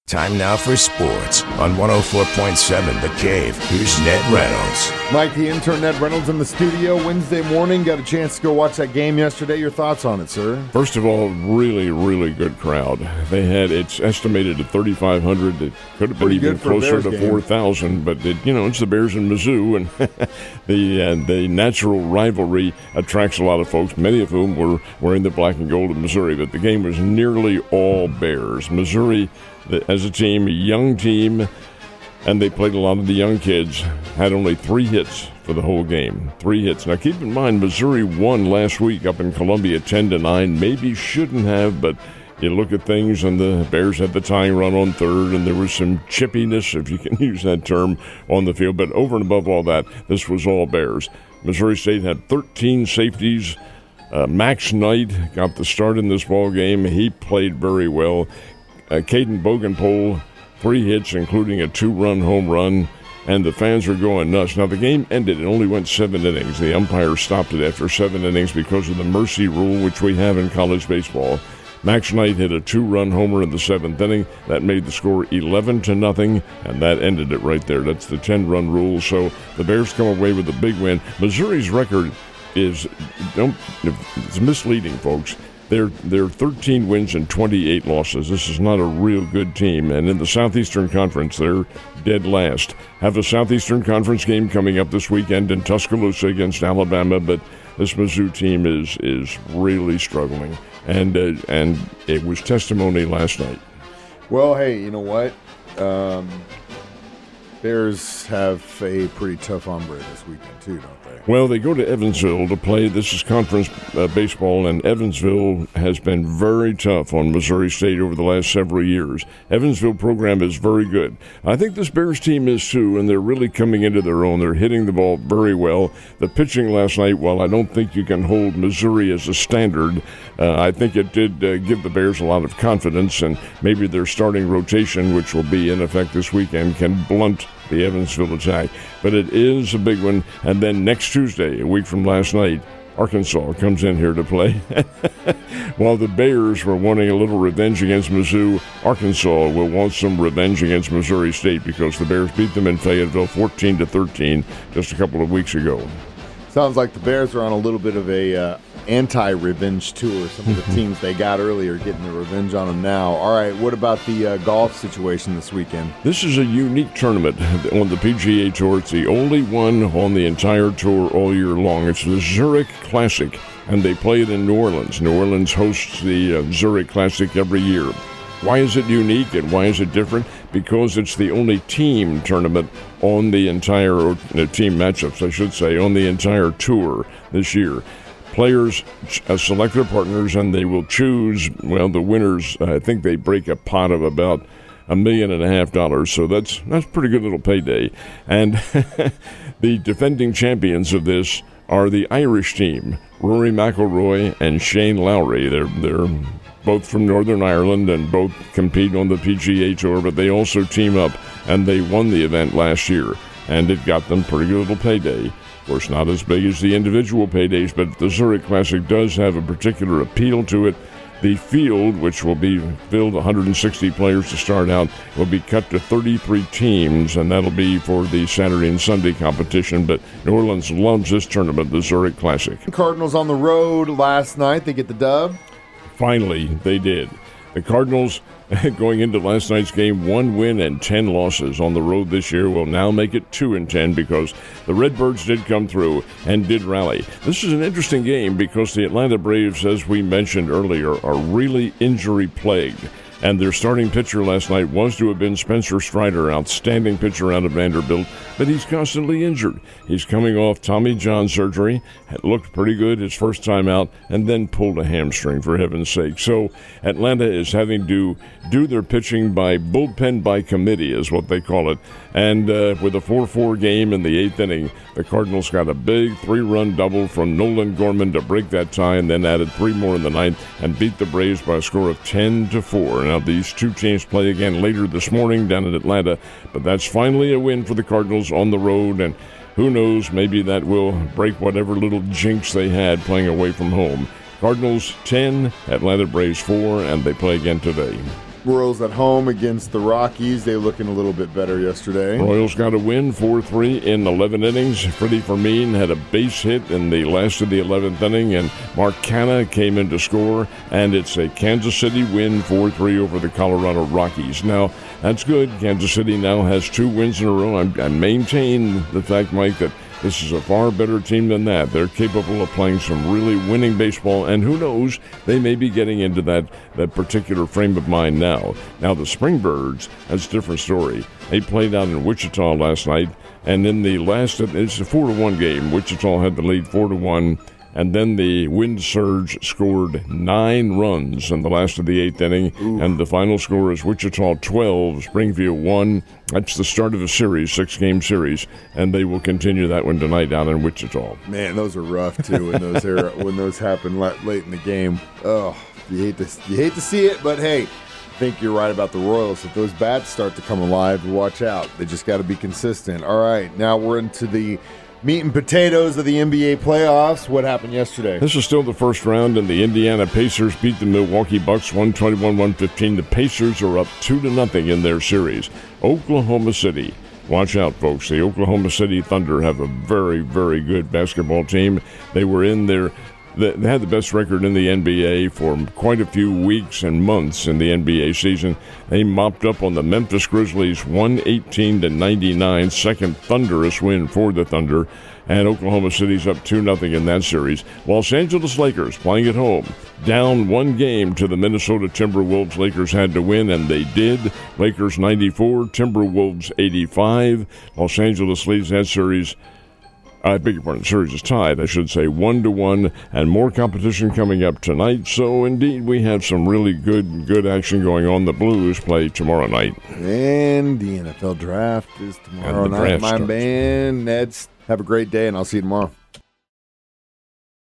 Time now for sports on 104.7 The Cave. Here's Ned Reynolds. Mike, the intern, Ned Reynolds in the studio Wednesday morning. Got a chance to go watch that game yesterday. Your thoughts on it, sir? First of all, really, really good crowd. They had, it's estimated at 3,500. It could have been even closer to 4,000, but it's the Bears and Mizzou, and the natural rivalry attracts a lot of folks, many of whom were wearing the black and gold of Missouri, but the game was nearly all Bears. Missouri, as a team, a young team, and they played a lot of the young kids, had only 3 hits for the whole game. 3 hits. Now, keep in mind, Missouri won last week up in Columbia 10-9. Maybe shouldn't have, but you look at things, and the Bears had the tying run on third, and there was some chippiness, if you can use that term, on the field. But over and above all that, this was all Bears. Missouri State had 13 safeties. Max Knight got the start in this ball game. He played very well. Caden Bogenpole, 3 hits, including a 2-run home run, and the fans are going nuts. Now, the game ended. It only went 7 innings. The umpire stopped it after 7 innings because of the mercy rule, which we have in college baseball. Max Knight hit a 2-run homer in the 7th inning. That made the score 11-0, and that ended it right there. That's the 10-run rule. So the Bears come away with a big win. Missouri's record is it's misleading, folks. They're 13 wins and 28 losses. This is not a real good team. And in the Southeastern Conference, they're dead last. Have a Southeastern Conference game coming up this weekend in Tuscaloosa against Alabama, but this Mizzou team is really struggling. And it was testimony last night. Well, hey, you know what? Bears have a pretty tough hombre this weekend, too, don't they? Well, they go to Evansville to play. This is conference baseball, and Evansville has been very tough on Missouri State over the last several years. Evansville program is very good. I think this Bears team is, too, and they're really coming into their own. They're hitting the ball very well. The pitching last night, while I don't think you can hold Missouri as a standard, I think it did give the Bears a lot of confidence, and maybe their starting rotation, which will be in effect this weekend, can blunt the Evansville attack. But it is a big one. And then next Tuesday, a week from last night, Arkansas comes in here to play. While the Bears were wanting a little revenge against Mizzou, Arkansas will want some revenge against Missouri State because the Bears beat them in Fayetteville 14-13 just a couple of weeks ago. Sounds like the Bears are on a little bit of a anti-revenge tour. Some of the teams they got earlier getting the revenge on them now. All right, what about the golf situation this weekend? This is a unique tournament on the PGA Tour. It's the only one on the entire tour all year long. It's the Zurich Classic, and they play it in New Orleans. New Orleans hosts the Zurich Classic every year. Why is it unique and why is it different? Because it's the only team tournament on the entire, or team matchups, I should say, on the entire tour this year. Players select their partners, and they will choose, well, the winners. I think they break a pot of about $1.5 million, so that's pretty good little payday. And the defending champions of this are the Irish team, Rory McIlroy and Shane Lowry. They're both from Northern Ireland and both compete on the PGA Tour, but they also team up, and they won the event last year, and it got them pretty good little payday. Of course, not as big as the individual paydays, but the Zurich Classic does have a particular appeal to it. The field, which will be filled 160 players to start out, will be cut to 33 teams, and that'll be for the Saturday and Sunday competition. But New Orleans loves this tournament, the Zurich Classic. Cardinals on the road last night. They get the dub. Finally, they did. The Cardinals, going into last night's game, 1 win and 10 losses on the road this year, will now make it 2-10 because the Redbirds did come through and did rally. This is an interesting game because the Atlanta Braves, as we mentioned earlier, are really injury-plagued. And their starting pitcher last night was to have been Spencer Strider, outstanding pitcher out of Vanderbilt, but he's constantly injured. He's coming off Tommy John surgery, had looked pretty good his first time out, and then pulled a hamstring, for heaven's sake. So Atlanta is having to do their pitching by bullpen by committee, is what they call it. And with a 4-4 game in the 8th inning, the Cardinals got a big 3-run double from Nolan Gorman to break that tie, and then added 3 more in the 9th and beat the Braves by a score of 10-4. Now, these two teams play again later this morning down in Atlanta, but that's finally a win for the Cardinals on the road, and who knows, maybe that will break whatever little jinx they had playing away from home. Cardinals 10, Atlanta Braves 4, and they play again today. Royals at home against the Rockies. They looking a little bit better yesterday. Royals got a win, 4-3 in 11 innings. Freddie Fermin had a base hit in the last of the 11th inning, and Mark Canha came in to score, and it's a Kansas City win, 4-3 over the Colorado Rockies. Now, that's good. Kansas City now has 2 wins in a row. I maintain the fact, Mike, that this is a far better team than that. They're capable of playing some really winning baseball, and who knows, they may be getting into that particular frame of mind now. Now, the Springbirds, that's a different story. They played out in Wichita last night, and in the last, it's a 4-1 game. Wichita had the lead 4-1, and then the Wind Surge scored 9 runs in the last of the 8th inning, and the final score is Wichita 12, Springfield 1. That's the start of a series, 6-game series, and they will continue that one tonight down in Wichita. Man, those are rough too when those happen late in the game. Oh, you hate to see it, but hey, I think you're right about the Royals. If those bats start to come alive, watch out. They just got to be consistent. All right, now we're into the meat and potatoes of the NBA playoffs. What happened yesterday? This is still the first round, and the Indiana Pacers beat the Milwaukee Bucks 121-115. The Pacers are up 2-0 in their series. Oklahoma City. Watch out, folks. The Oklahoma City Thunder have a very, very good basketball team. They were in there. They had the best record in the NBA for quite a few weeks and months in the NBA season. They mopped up on the Memphis Grizzlies 118-99, second thunderous win for the Thunder. And Oklahoma City's up 2-0 in that series. Los Angeles Lakers playing at home, down 1 game to the Minnesota Timberwolves. Lakers had to win, and they did. Lakers 94, Timberwolves 85. Los Angeles leads that series. I beg your pardon, the series is tied, I should say, 1-1, and more competition coming up tonight. So, indeed, we have some really good action going on. The Blues play tomorrow night. And the NFL Draft is tomorrow night. My man, Ned, have a great day, and I'll see you tomorrow.